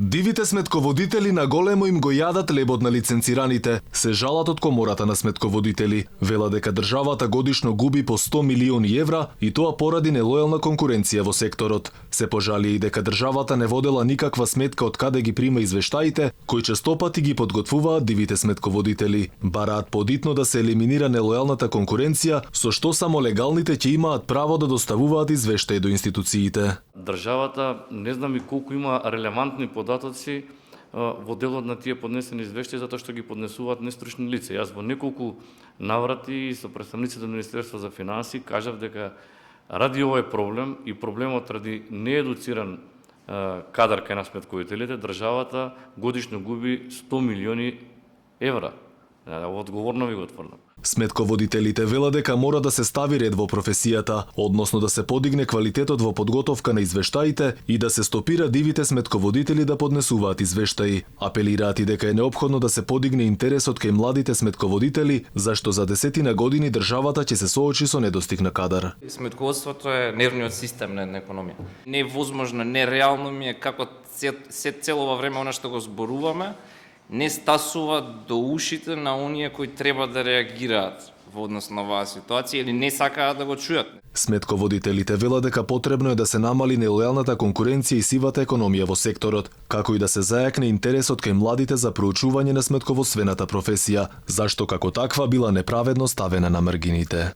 Дивите сметководители на големо им го јадат лебот на лиценцираните, се жалат од комората на сметководители. Вела дека државата годишно губи по 100 милиони евра и тоа поради нелојална конкуренција во секторот. Се пожали и дека државата не водела никаква сметка од каде ги прима извештаите, кои честопати ги подготвуваат дивите сметководители. Бараат подитно да се елиминира нелојалната конкуренција, со што само легалните ќе имаат право да доставуваат извештаи до институциите. Државата не знам и колку има релевантни податоци во делот на тие поднесени извештаи, затоа што ги поднесуваат нестручни лица. Јас во неколку наврати со представниците од Министерство за финансии кажав дека ради овој проблем и проблемот ради неедуциран кадар кај на сметковителите, државата годишно губи 100 милиони евра. Одговорно ви го тврдам. Сметководителите велат дека мора да се стави ред во професијата, односно да се подигне квалитетот во подготовка на извештаите и да се стопира дивите сметководители да поднесуваат извештаи. Апелираат и дека е неопходно да се подигне интересот кај младите сметководители, зашто за десетина години државата ќе се соочи со недостиг на кадар. Сметководството е нервниот систем на една економија. Не е возможно, нереално ми е како цело во време она што го зборуваме, не стасува до ушите на оние кои треба да реагираат во однос на оваа ситуација или не сакаат да го чујат. Сметководителите велат дека потребно е да се намали нелојалната конкуренција и сивата економија во секторот, како и да се зајакне интересот кај младите за проучување на сметководствената професија, зашто како таква била неправедно ставена на маргините.